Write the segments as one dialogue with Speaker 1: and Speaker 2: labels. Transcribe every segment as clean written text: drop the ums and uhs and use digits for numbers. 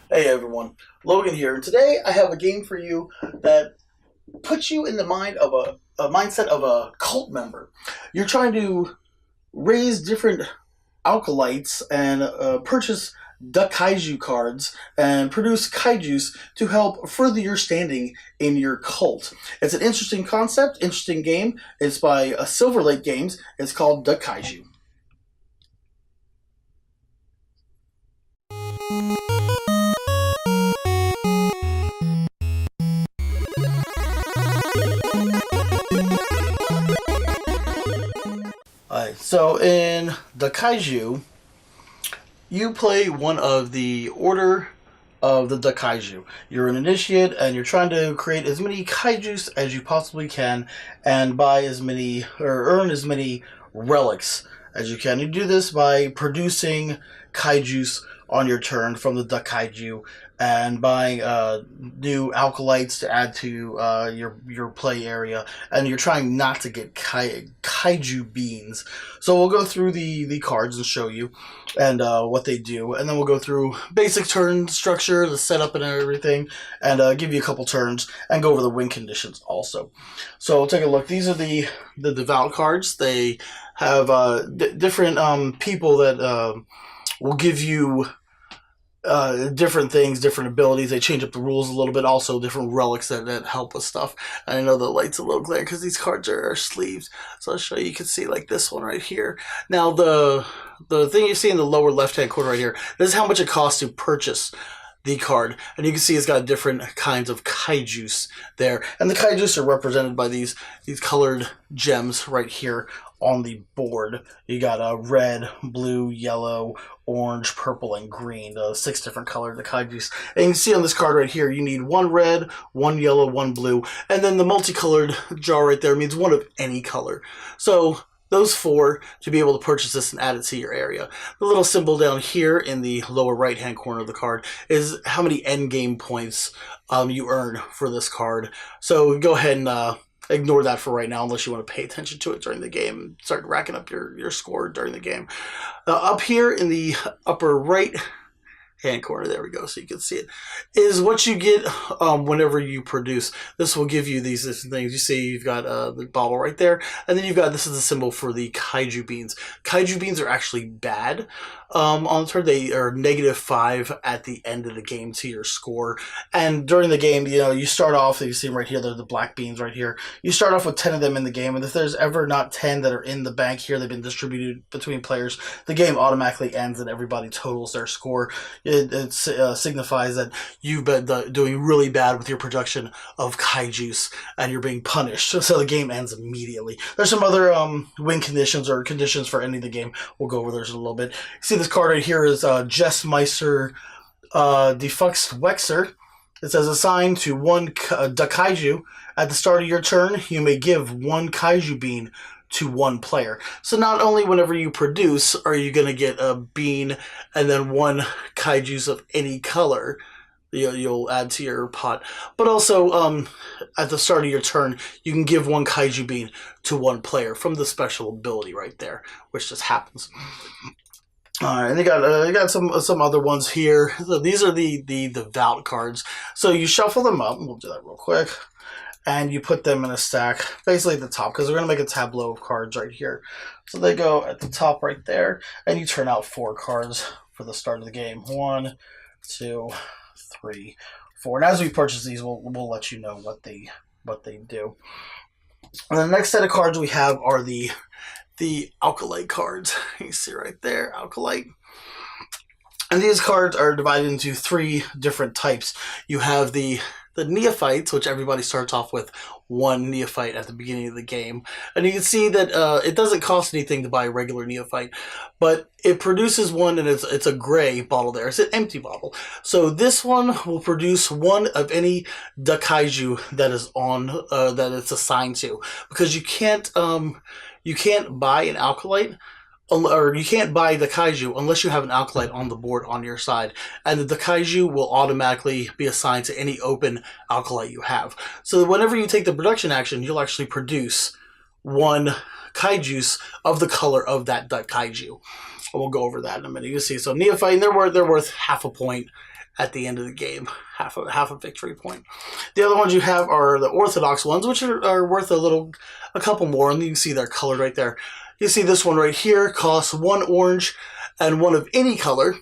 Speaker 1: Hey everyone, Logan here, and today I have a game for you that puts you in the mind of a mindset of a cult member. You're trying to raise different acolytes and purchase Duckaiju cards and produce Kaijuice to help further your standing in your cult. It's an interesting concept, interesting game. It's by Silver Lake Games. It's called Duckaiju. So in Duckaiju, you play one of the Order of the Duckaiju. You're an initiate, and you're trying to create as many Kaijuice as you possibly can, and buy as many or earn as many relics as you can. You do this by producing Kaijuice on your turn from the Duckaiju and buying new acolytes to add to your play area, and you're trying not to get kaiju beans. So we'll go through the cards and show you and what they do, and then we'll go through basic turn structure, the setup and everything, and give you a couple turns and go over the win conditions also. So we'll take a look. These are the devout cards. They have different people that will give you different things, different abilities. They change up the rules a little bit. Also, different relics that help with stuff. And I know the light's a little glare because these cards are sleeves. So I'll show you. You can see like this one right here. Now the thing you see in the lower left-hand corner right here, this is how much it costs to purchase the card, and you can see it's got different kinds of Kaijuice there, and the Kaijuice are represented by these colored gems right here on the board. You got red, blue, yellow, orange, purple, and green. 6 different colors of Kaijuice. And you can see on this card right here, you need 1 red, 1 yellow, 1 blue, and then the multicolored jar right there means 1 of any color. So those 4 to be able to purchase this and add it to your area. The little symbol down here in the lower right hand corner of the card is how many end game points you earn for this card. So go ahead and ignore that for right now unless you want to pay attention to it during the game and start racking up your score during the game. Up here in the upper right hand corner, there we go, so you can see it, is what you get whenever you produce. This will give you these things. You see you've got the bottle right there, and then you've got, this is the symbol for the kaiju beans. Kaiju beans are actually bad on the turn. They are -5 at the end of the game to your score, and during the game, you know, you start off, you see them right here, they're the black beans right here. You start off with 10 of them in the game, and if there's ever not 10 that are in the bank here, they've been distributed between players, the game automatically ends and everybody totals their score. It signifies that you've been doing really bad with your production of Kaijuice and you're being punished. So the game ends immediately. There's some other win conditions or conditions for ending the game. We'll go over those in a little bit. See this card right here is Jessmeister Defux Wexer. It says assigned to 1 Duckaiju. At the start of your turn, you may give 1 Kaiju bean to 1 player. So not only whenever you produce are you going to get a bean and then 1 Kaijuice of any color you'll add to your pot, but also at the start of your turn you can give 1 Kaiju bean to 1 player from the special ability right there, which just happens. Alright, and they got some other ones here. So these are the devout cards. So you shuffle them up, and we'll do that real quick, and you put them in a stack, basically at the top, because we're going to make a tableau of cards right here. So they go at the top right there, and you turn out 4 cards for the start of the game. 1, 2, 3, 4. And as we purchase these, we'll let you know what they do. And the next set of cards we have are the Acolyte cards. You see right there, Acolyte. And these cards are divided into 3 different types. You have the neophytes, which everybody starts off with 1 neophyte at the beginning of the game. And you can see that it doesn't cost anything to buy a regular neophyte, but it produces 1, and it's a gray bottle there. It's an empty bottle. So this one will produce 1 of any Duckaiju that is on that it's assigned to, because you can't buy an Acolyte, or you can't buy the Kaiju unless you have an Acolyte on the board on your side, and the Duckaiju will automatically be assigned to any open Acolyte you have. So whenever you take the production action, you'll actually produce 1 Kaijuice of the color of that Duckaiju. We'll go over that in a minute. You see, so Neophyte, they're worth half a point, at the end of the game, half a victory point. The other ones you have are the orthodox ones, which are worth a couple more, and you can see they're colored right there. You see this one right here costs 1 orange and 1 of any color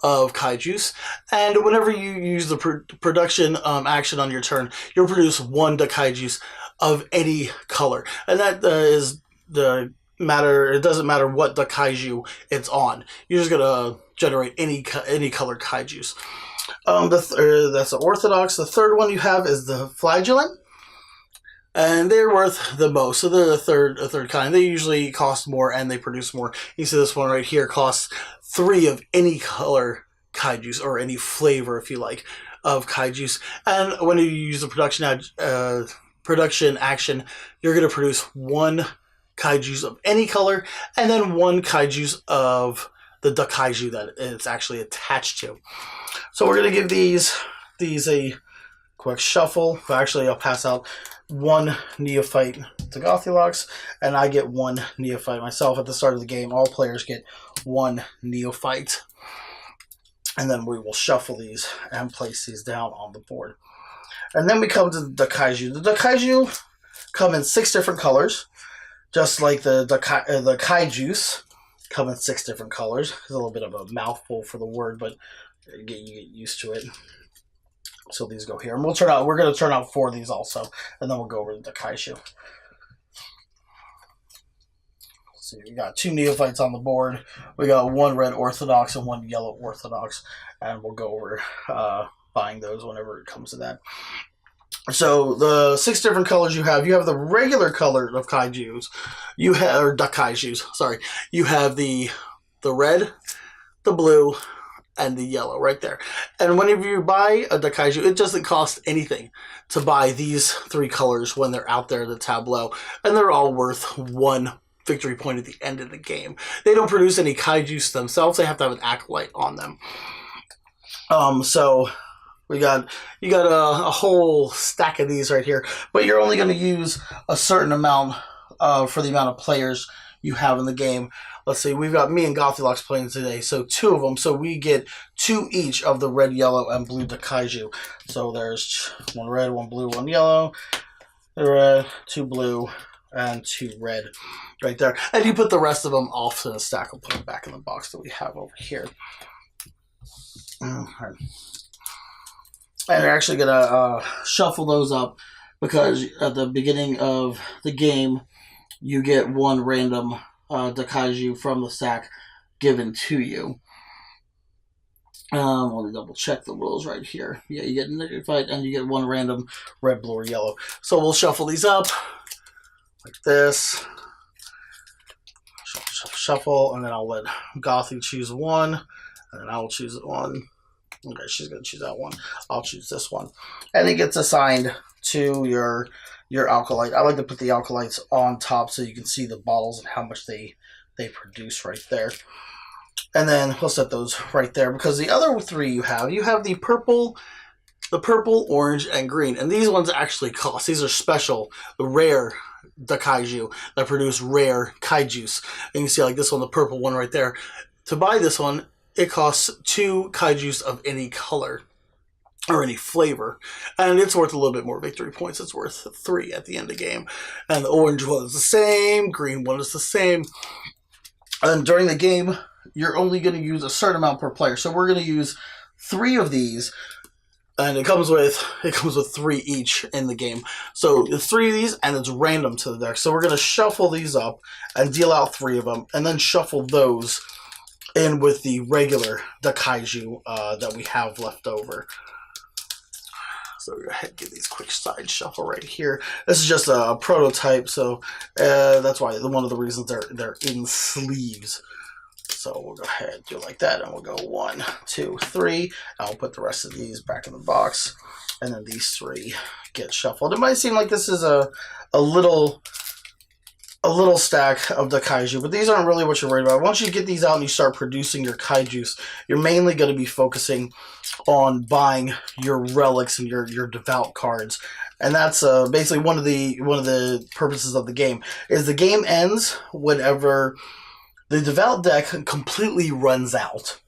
Speaker 1: of Kaijuice, and whenever you use the production action on your turn, you'll produce 1 Duckaiju of any color, and that is the matter. It doesn't matter what Duckaiju it's on. You're just gonna generate any colored Kaijuice. That's the orthodox. The third one you have is the flagellant, and they're worth the most. So they're a third kind. They usually cost more and they produce more. You see this one right here costs 3 of any color Kaijuice, or any flavor, if you like, of Kaijuice. And when you use the production action, you're going to produce 1 Kaijuice of any color, and then 1 Kaijuice of the Duckaiju that it's actually attached to. So we're going to give these a quick shuffle. Actually, I'll pass out 1 neophyte to Gothylocks, and I get 1 neophyte myself at the start of the game. All players get 1 neophyte. And then we will shuffle these and place these down on the board. And then we come to the Duckaiju. The Duckaiju come in 6 different colors, just like the Kaijuice come in 6 different colors. It's a little bit of a mouthful for the word, but you get used to it. So these go here, and we're going to turn out 4 of these also, and then we'll go over the Duckaiju. So we got 2 neophytes on the board. We got 1 red orthodox and 1 yellow orthodox, and we'll go over buying those whenever it comes to that. So the 6 different colors you have the regular color of Kaiju's. You have, or Duckaijus, sorry. You have the red, the blue, and the yellow right there. And whenever you buy a Duckaiju, it doesn't cost anything to buy these 3 colors when they're out there in the tableau, and they're all worth 1 victory point at the end of the game. They don't produce any Kaijuice themselves. They have to have an Acolyte on them. So you got a whole stack of these right here, but you're only going to use a certain amount for the amount of players you have in the game. Let's see, we've got me and Gothylocks playing today, so 2 of them. So we get 2 each of the red, yellow, and blue Duckaiju. So there's 1 red, 1 blue, 1 yellow, 2 red, 2 blue, and 2 red right there. And you put the rest of them off to the stack and put them back in the box that we have over here. And you're actually going to shuffle those up, because at the beginning of the game, you get 1 random Duckaiju from the stack given to you. Let me double check the rules right here. Yeah, you get a negative fight, and you get 1 random red, blue, or yellow. So we'll shuffle these up like this. Shuffle, and then I'll let Gothy choose 1, and then I will choose 1. Okay, she's going to choose that one. I'll choose this one. And it gets assigned to your Acolyte. I like to put the Acolytes on top so you can see the bottles and how much they produce right there. And then we'll set those right there, because the other 3 you have the purple, orange, and green. And these ones actually cost. These are special, rare Duckaiju that produce rare Kaijuice. And you see like this one, the purple one right there. To buy this one, it costs 2 Kaijuice of any color or any flavor, and it's worth a little bit more victory points. It's worth 3 at the end of the game. And the orange one is the same, green one is the same. And during the game, you're only going to use a certain amount per player. So we're going to use 3 of these, and it comes with 3 each in the game. So it's 3 of these, and it's random to the deck. So we're going to shuffle these up and deal out 3 of them, and then shuffle those in with the regular Duckaiju that we have left over. So go ahead and give these quick side shuffle right here. This is just a prototype, so that's why one of the reasons they're in sleeves. So we'll go ahead and do it like that, and we'll go 1, 2, 3. I'll put the rest of these back in the box, and then these 3 get shuffled. It might seem like this is a little stack of Duckaiju, but these aren't really what you're worried about. Once you get these out and you start producing your Kaijuice, you're mainly going to be focusing on buying your relics and your devout cards. And that's basically one of the purposes of the game. Is the game ends whenever the devout deck completely runs out,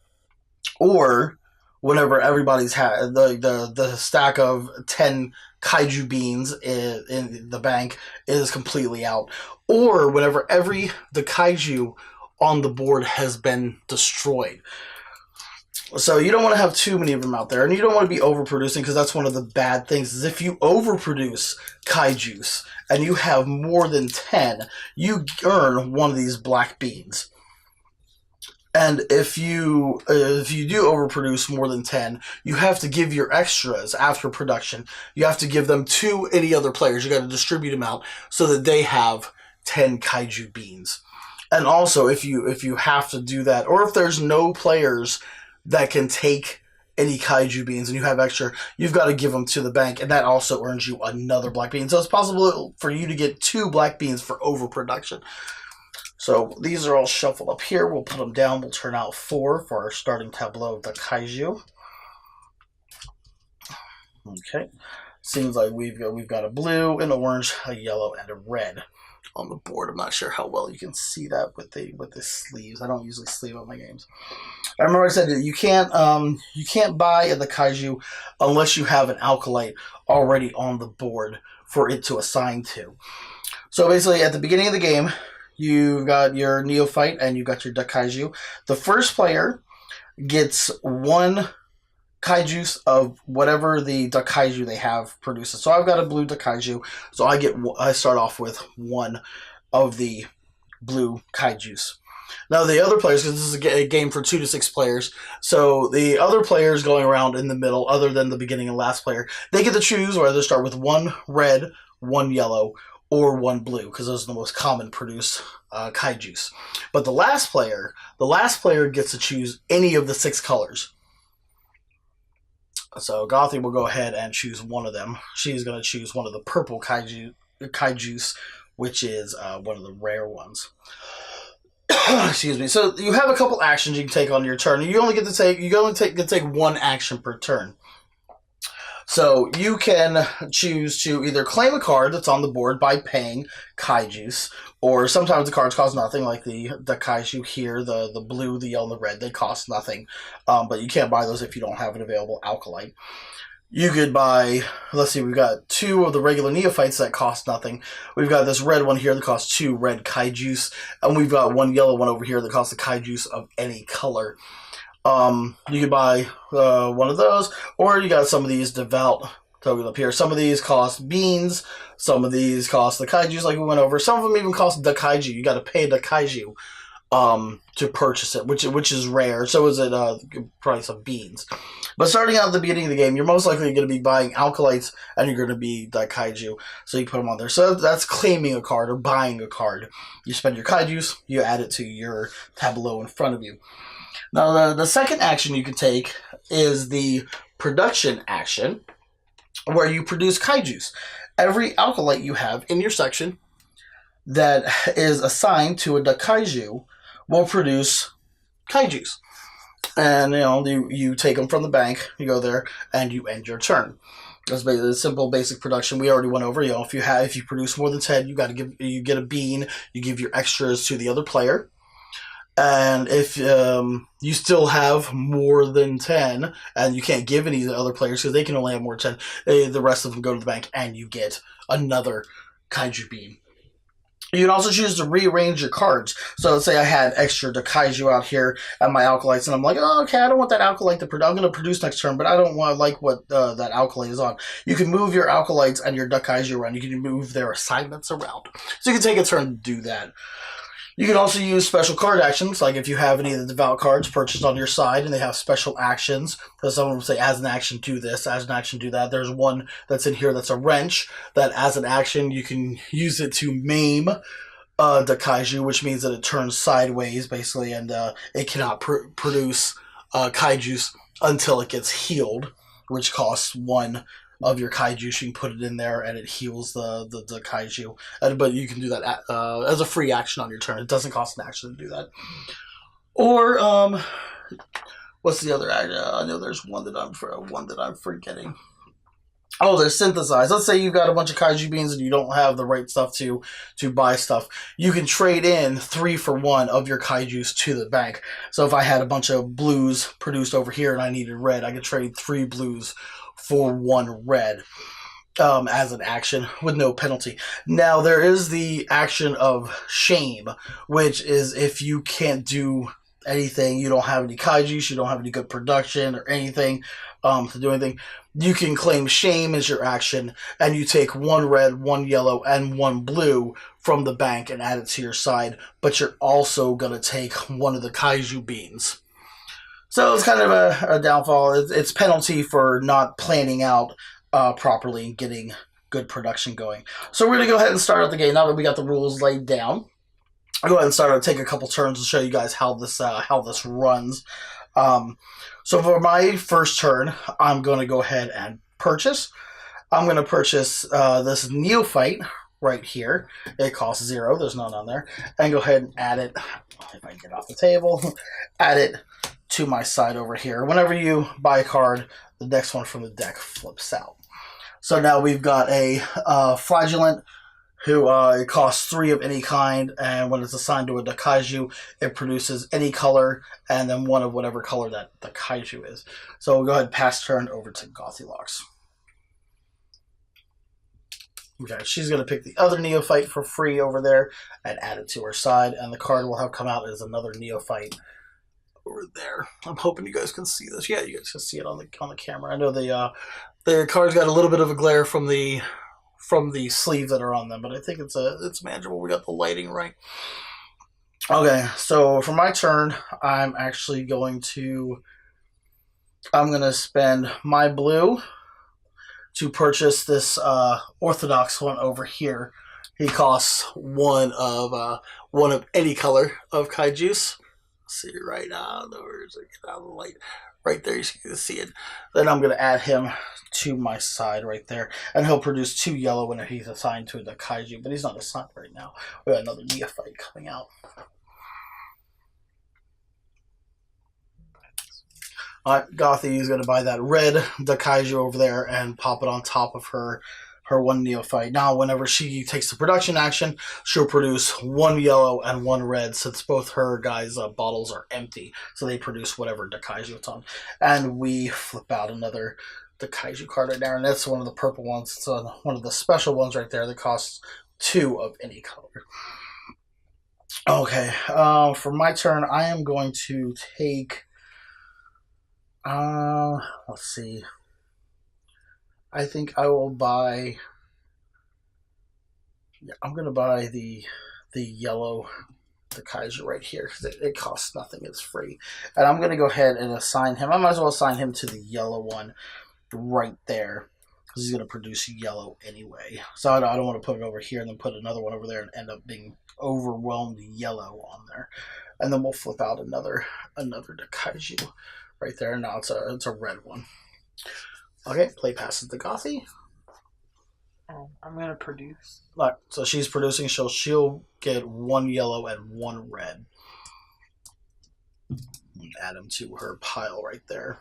Speaker 1: or whenever everybody's had the stack of 10 kaiju beans in the bank is completely out, or whenever the kaiju on the board has been destroyed. So you don't want to have too many of them out there, and you don't want to be overproducing, because that's one of the bad things. Is if you overproduce Kaijuice and you have more than 10, you earn one of these black beans. And if you do overproduce more than 10, you have to give your extras after production. You have to give them to any other players. You got to distribute them out so that they have 10 kaiju beans. And also, if you have to do that, or if there's no players that can take any kaiju beans and you have extra, you've got to give them to the bank, and that also earns you another black bean. So it's possible for you to get 2 black beans for overproduction. So these are all shuffled up here. We'll put them down. We'll turn out 4 for our starting tableau of the kaiju. Okay, seems like we've got a blue, an orange, a yellow, and a red on the board. I'm not sure how well you can see that with the sleeves. I don't usually sleeve up my games. I remember I said that you can't buy the kaiju unless you have an Acolyte already on the board for it to assign to. So basically, at the beginning of the game, you've got your neophyte and you've got your Duckaiju. The first player gets 1 Kaijuice of whatever the Duckaiju they have produces. So I've got a blue Duckaiju, so I start off with 1 of the blue Kaijuice. Now the other players, because this is a game for 2 to 6 players, so the other players going around in the middle, other than the beginning and last player, they get to choose whether to start with 1 red, 1 yellow, or 1 blue, because those are the most common produced Kaijuice. But the last player gets to choose any of the 6 colors. So Gothi will go ahead and choose one of them. She's going to choose one of the purple Kaijuice, which is one of the rare ones. Excuse me. So you have a couple actions you can take on your turn. You only get to take 1 action per turn. So you can choose to either claim a card that's on the board by paying Kaijuice, or sometimes the cards cost nothing, like the Kaiju here, the blue, the yellow, and the red. They cost nothing, but you can't buy those if you don't have an available Acolyte. You could buy, let's see, we've got 2 of the regular neophytes that cost nothing. We've got this red one here that costs 2 red Kaijuice, and we've got 1 yellow one over here that costs a Kaijuice of any color. You could buy one of those, or you got some of these devout tokens up here. Some of these cost beans, some of these cost the Kaijuice like we went over. Some of them even cost Duckaiju. You got to pay Duckaiju to purchase it, which is rare. So is it the price of beans. But starting out at the beginning of the game, you're most likely going to be buying Acolytes, and you're going to be Duckaiju, so you put them on there. So that's claiming a card or buying a card. You spend your Kaijuice, you add it to your tableau in front of you. Now, the second action you can take is the production action, where you produce Kaijuice. Every Acolyte you have in your section that is assigned to a Duckaiju will produce Kaijuice. And, you take them from the bank, you go there, and you end your turn. That's basically a simple, basic production we already went over. If you produce more than 10, you get a bean, you give your extras to the other player. And if you still have more than 10, and you can't give any to the other players because they can only have more than 10, the rest of them go to the bank, and you get another Kaiju bean. You can also choose to rearrange your cards. So let's say I had extra Duckaiju out here and my Acolytes, and I'm like, oh, okay, I don't want that Acolyte to produce. I'm going to produce next turn, but I don't want to like what that Acolyte is on. You can move your Acolytes and your Duckaiju around. You can move their assignments around. So you can take a turn to do that. You can also use special card actions, like if you have any of the Devout cards purchased on your side and they have special actions. So someone will say, as an action, do this, as an action, do that. There's one that's in here that's a wrench, that as an action, you can use it to maim Duckaiju, which means that it turns sideways, basically, and it cannot produce Kaijuice until it gets healed, which costs 1 of your Kaijuice. You can put it in there and it heals the Kaiju. But you can do that as a free action on your turn. It doesn't cost an action to do that. Or what's the other action? I know there's one that I'm forgetting. Oh, they're synthesized. Let's say you've got a bunch of kaiju beans and you don't have the right stuff to buy stuff. You can trade in 3 for 1 of your Kaijuice to the bank. So if I had a bunch of blues produced over here and I needed red, I could trade 3 blues for 1 red as an action with no penalty. Now, there is the action of shame, which is if you can't do anything, you don't have any Kaijuice, you don't have any good production or anything to do anything, you can claim shame as your action, and you take 1 red, 1 yellow, and 1 blue from the bank and add it to your side, but you're also going to take 1 of the Kaiju beans. So it's kind of a downfall. It's penalty for not planning out properly and getting good production going. So we're going to go ahead and start out the game. Now that we got the rules laid down, I'll go ahead and start out, take a couple turns to show you guys how this runs. So for my first turn, I'm going to go ahead and purchase. I'm going to purchase this Neophyte right here. It costs 0. There's none on there. And go ahead and add it, if I can get off the table, add it to my side over here. Whenever you buy a card, the next one from the deck flips out. So now we've got a Flagellant, who it costs 3 of any kind, and when it's assigned to a Duckaiju, it produces any color, and then 1 of whatever color that the Kaiju is. So we'll go ahead and pass turn over to Gothylocks. Okay, she's going to pick the other Neophyte for free over there and add it to her side, and the card will have come out as another Neophyte over there. I'm hoping you guys can see this. Yeah, you guys can see it on the camera. I know the card's got a little bit of a glare from the sleeves that are on them, but I think it's manageable. We got the lighting right. Okay, so for my turn, I'm going to spend my blue to purchase this Orthodox one over here. He costs 1 of any color of Kaijuice. See right now, where's it? Get out of the light. Right there, you can see it. Then I'm going to add him to my side right there. And he'll produce 2 yellow when he's assigned to the Kaiju, but he's not assigned right now. We got another Neophyte coming out. Alright, Gothy is going to buy that red Duckaiju over there and pop it on top of her 1 Neophyte. Now, whenever she takes the production action, she'll produce 1 yellow and 1 red, since both her guys' bottles are empty. So they produce whatever Duckaiju it's on. And we flip out another Duckaiju card right there, and that's one of the purple ones. It's one of the special ones right there that costs 2 of any color. Okay, for my turn, I am going to take... let's see... I think I will buy... Yeah, I'm going to buy the yellow Duckaiju right here, because it costs nothing. It's free. And I'm going to go ahead and assign him. I might as well assign him to the yellow one right there, because he's going to produce yellow anyway. So I don't want to put it over here and then put another one over there and end up being overwhelmed yellow on there. And then we'll flip out another Duckaiju right there. Now it's a red one. Okay, play passes the Gothy.
Speaker 2: I'm going to produce.
Speaker 1: Right, so she's producing. She'll get 1 yellow and 1 red. Add them to her pile right there.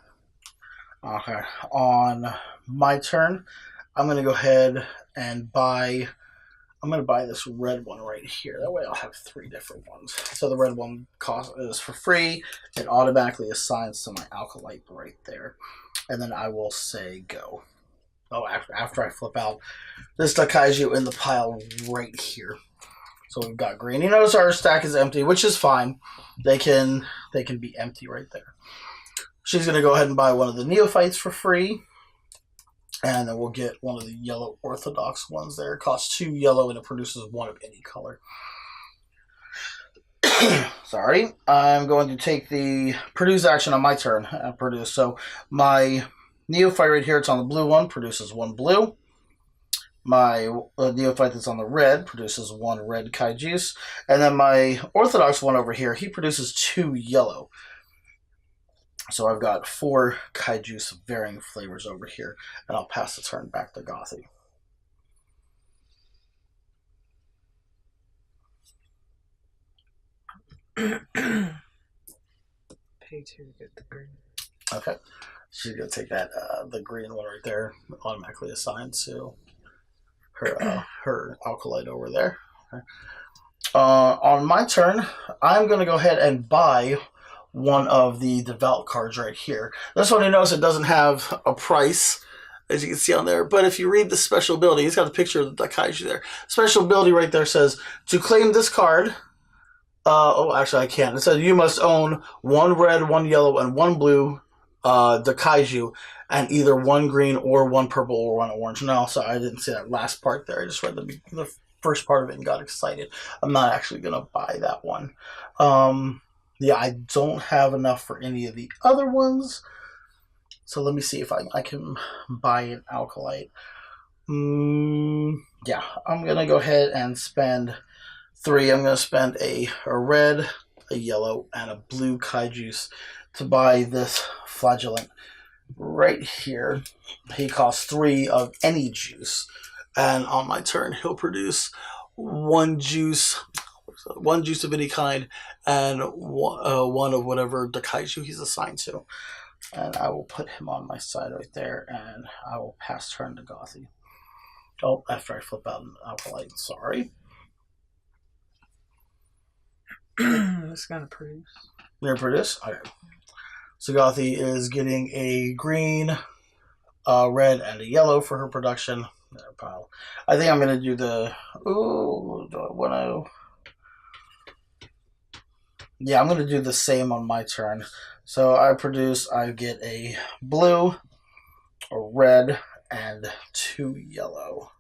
Speaker 1: Okay, on my turn, I'm going to go ahead and buy... I'm going to buy this red one right here. That way I'll have 3 different ones. So the red one is for free. It automatically assigns to my Acolyte right there. And then I will say go. Oh, after I flip out this Duckaiju in the pile right here. So we've got green. You notice our stack is empty, which is fine. They can be empty right there. She's going to go ahead and buy one of the Neophytes for free. And then we'll get one of the yellow Orthodox ones there. It costs 2 yellow and it produces 1 of any color. Sorry. I'm going to take the produce action on my turn and produce. So my Neophyte right here, it's on the blue one, produces 1 blue. My Neophyte that's on the red produces 1 red Kaijuice. And then my Orthodox one over here, he produces 2 yellow. So I've got 4 Kaijuice of varying flavors over here. And I'll pass the turn back to Gothy.
Speaker 2: Pay 2 to get the green.
Speaker 1: Okay. She's gonna take that the green one right there, automatically assigned to her Acolyte over there. On my turn, I'm gonna go ahead and buy one of the Devout cards right here. This one, you notice it doesn't have a price, as you can see on there. But if you read the special ability, it's got a picture of the Duckaiju there. Special ability right there says, to claim this card, actually I can't. It says you must own 1 red, 1 yellow, and 1 blue Duckaiju, and either 1 green or 1 purple or 1 orange. No, so I didn't see that last part there. I just read the first part of it and got excited. I'm not actually going to buy that one. Yeah, I don't have enough for any of the other ones. So let me see if I can buy an Acolyte. Yeah, I'm going to go ahead and spend 3. I'm going to spend a red, a yellow, and a blue Kaijuice to buy this Flagellant right here. He costs 3 of any juice. And on my turn, he'll produce 1 juice of any kind, and one of whatever Duckaiju he's assigned to. And I will put him on my side right there, and I will pass turn to Gothy. Oh, after I flip out an Acolyte, sorry.
Speaker 2: It's gonna produce.
Speaker 1: You're gonna produce? Okay. So Gothy is getting a green, red, and a yellow for her production. Pile. I think I'm gonna do the. Ooh, do I want to? Yeah, I'm gonna do the same on my turn. So I get a blue, a red, and 2 yellow.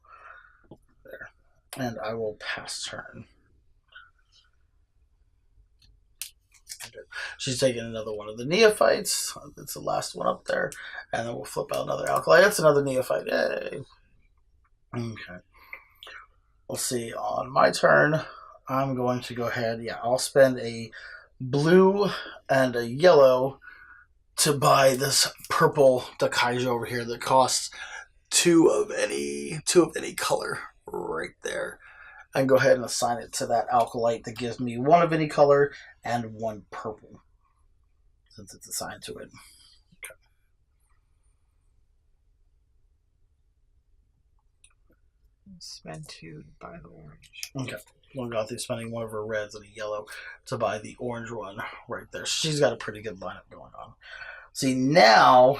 Speaker 1: There, and I will pass turn. She's taking another one of the Neophytes. It's the last one up there, and then we'll flip out another Alkali. That's another Neophyte. Yay! Okay. We'll see. On my turn, I'm going to go ahead. Yeah, I'll spend a blue and a yellow to buy this purple Duckaiju over here that costs 2 of any color right there. And go ahead and assign it to that Acolyte that gives me 1 of any color and 1 purple, since it's assigned to it. Okay.
Speaker 2: Spend 2 to buy the orange.
Speaker 1: Okay. One Gothy spending 1 of her reds and a yellow to buy the orange one right there. She's got a pretty good lineup going on. See, now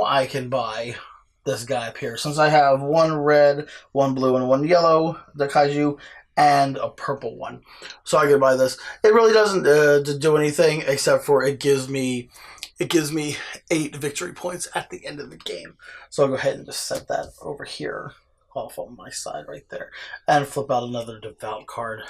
Speaker 1: I can buy this guy up here. Since I have 1 red, 1 blue, and 1 yellow Duckaiju, and a purple one. So I can buy this. It really doesn't do anything except for it gives me 8 victory points at the end of the game. So I'll go ahead and just set that over here off on my side right there, and flip out another Devout card.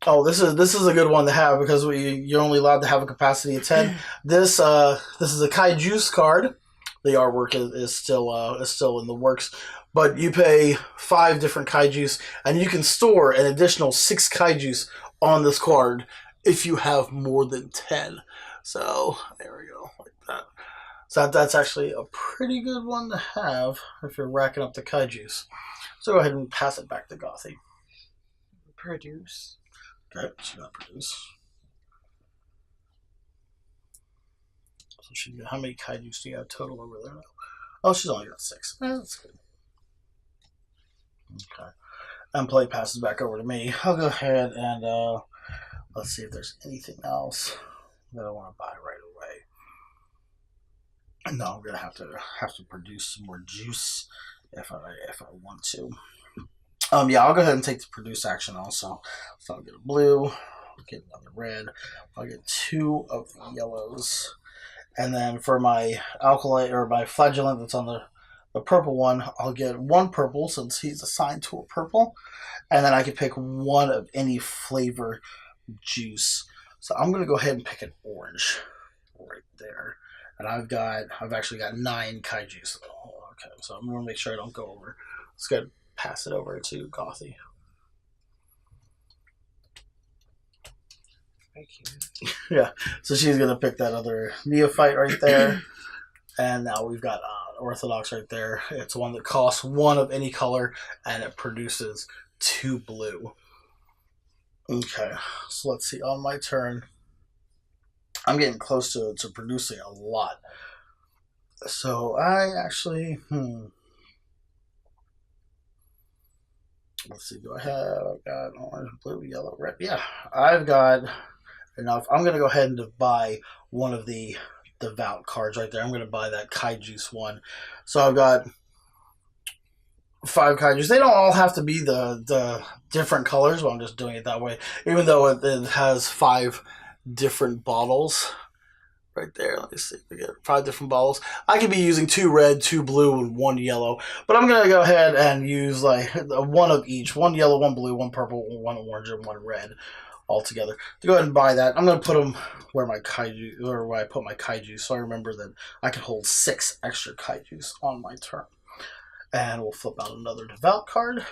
Speaker 1: Oh, this is a good one to have because you're only allowed to have a capacity of 10. This is a Kaijuice card. The artwork is still in the works, but you pay 5 different Kaijuice, and you can store an additional 6 Kaijuice on this card if you have more than 10. So there we go, like that. So that's actually a pretty good one to have if you're racking up the Kaijuice. So go ahead and pass it back to Gothy.
Speaker 2: Produce.
Speaker 1: Okay, she's gonna produce. So how many Kaijuice do you have total over there now? Oh, she's only got 6. That's good. Okay. And play passes back over to me. I'll go ahead and let's see if there's anything else that I want to buy right away. No, I'm gonna have to produce some more juice if I want to. Yeah, I'll go ahead and take the produce action also. So I'll get a blue, I'll get another red, I'll get 2 of the yellows. And then for my Acolyte or my Flagellant that's on the purple one, I'll get 1 purple since he's assigned to a purple. And then I can pick 1 of any flavor juice. So I'm going to go ahead and pick an orange right there. And I've actually got 9 Kaijuice. Oh, okay, so I'm going to make sure I don't go over. Let's go ahead and pass it over to Gothy.
Speaker 2: Thank you.
Speaker 1: Yeah, so she's going to pick that other Neophyte right there. And now we've got Orthodox right there. It's one that costs 1 of any color, and it produces 2 blue. Okay, so let's see. On my turn, I'm getting close to producing a lot. So I actually, let's see, do I have, I've got orange, blue, yellow, red. Yeah, I've got enough. I'm going to go ahead and buy one of the Devout cards right there. I'm going to buy that Kaijuice one. So I've got 5 Kaijus. They don't all have to be the different colors, but I'm just doing it that way. Even though it has 5 different bottles. Right there, let me see. We got 5 different bottles. I could be using 2 red, 2 blue, and 1 yellow. But I'm going to go ahead and use like one of each. 1 yellow, 1 blue, 1 purple, 1 orange, and 1 red all together. To go ahead and buy that, I'm going to put them where my kaiju, or where I put my kaiju, so I remember that I can hold 6 extra kaijus on my turn. And we'll flip out another Devout card.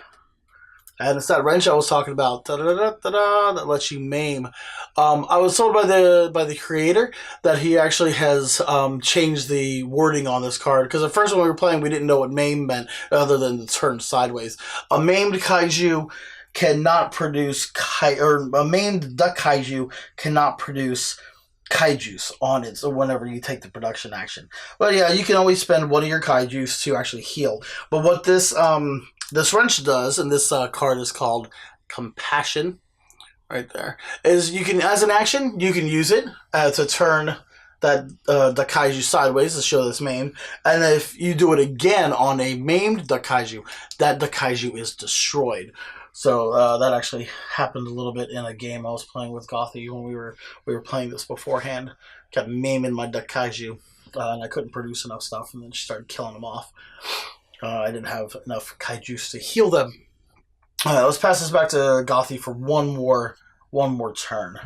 Speaker 1: And it's that wrench I was talking about, that lets you maim. I was told by the creator that he actually has changed the wording on this card, because at first when we were playing we didn't know what maim meant other than the turn sideways. A maimed kaiju cannot produce a maimed Duckaiju cannot produce Kaijuice on it, so whenever you take the production action. But yeah, you can always spend one of your Kaijuice to actually heal. But what this this wrench does, and this card is called Compassion, right there, is you can, as an action, you can use it to turn that Duckaiju sideways to show this maimed, and if you do it again on a maimed Duckaiju, that Duckaiju is destroyed. So that actually happened a little bit in a game I was playing with Gothy when we were playing this beforehand. Kept maiming my Duckaiju, and I couldn't produce enough stuff, and then she started killing them off. I didn't have enough Kaijuice to heal them. Let's pass this back to Gothy for one more turn.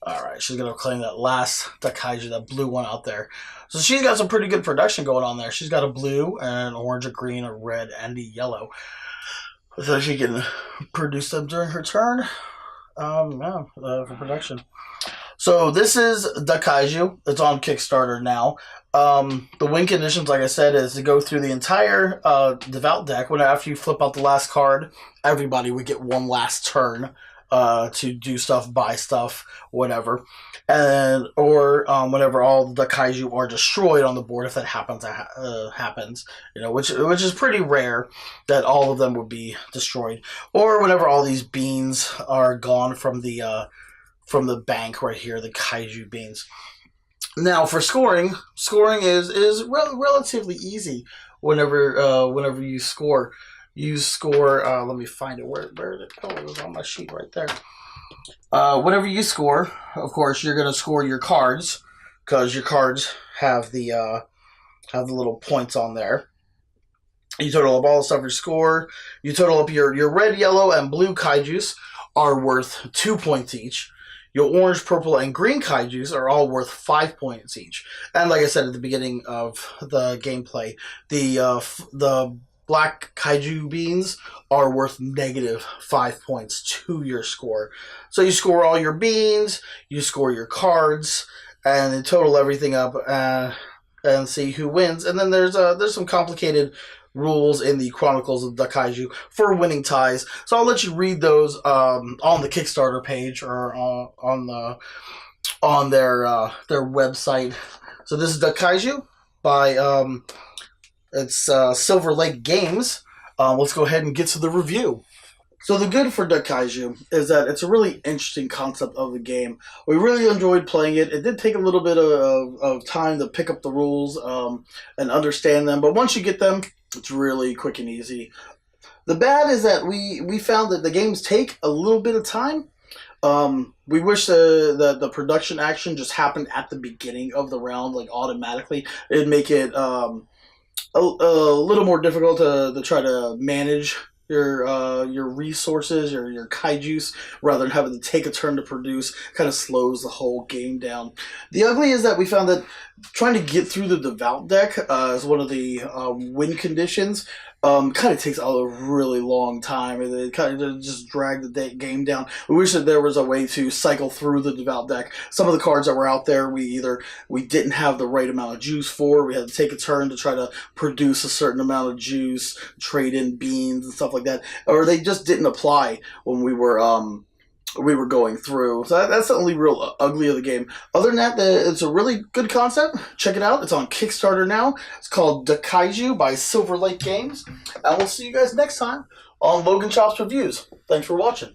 Speaker 1: Alright, she's going to claim that last Duckaiju, that blue one out there. So she's got some pretty good production going on there. She's got a blue, an orange, a green, a red, and a yellow. So she can produce them during her turn. For production. So this is Duckaiju. It's on Kickstarter now. The win conditions, like I said, is to go through the entire Devout deck. After you flip out the last card, everybody would get one last turn to do stuff, buy stuff, whatever. And or whenever all the Kaiju are destroyed on the board, if that happens, which is pretty rare that all of them would be destroyed. Or whenever all these beans are gone from the bank right here, the Kaiju beans. Now for scoring is relatively easy. Whenever you score. You score, let me find it. Where did it go? It was on my sheet right there. Whenever you score, of course, you're going to score your cards, because your cards have the little points on there. You total up all the stuff you score. You total up your red, yellow, and blue Kaijus are worth 2 points each. Your orange, purple, and green Kaijus are all worth 5 points each. And like I said at the beginning of the gameplay, the black Kaiju beans are worth -5 points to your score. So you score all your beans, you score your cards, and then total everything up and see who wins. And then there's some complicated rules in the Chronicles of Duckaiju for winning ties. So I'll let you read those on the Kickstarter page or on their website. So this is Duckaiju by it's Silver Lake Games. Let's go ahead and get to the review. So the good for Duckaiju is that it's a really interesting concept of the game. We really enjoyed playing it. It did take a little bit of time to pick up the rules and understand them, but once you get them, it's really quick and easy. The bad is that we found that the games take a little bit of time. We wish the production action just happened at the beginning of the round, like automatically. It'd make it a little more difficult to try to manage your resources, your Kaijuice, rather than having to take a turn to produce. Kind of slows the whole game down. The ugly is that we found that trying to get through the Devout deck is one of the win conditions. Kind of takes a really long time, and it kind of just dragged the game down. We wish that there was a way to cycle through the Devout deck. Some of the cards that were out there, we didn't have the right amount of juice for. We had to take a turn to try to produce a certain amount of juice, trade in beans and stuff like that, or they just didn't apply when we were we were going through. So that's the only real ugly of the game. Other than that, it's a really good concept. Check it out. It's on Kickstarter now. It's called Duckaiju by Silver Lake Games. And we'll see you guys next time on Logan Chops Reviews. Thanks for watching.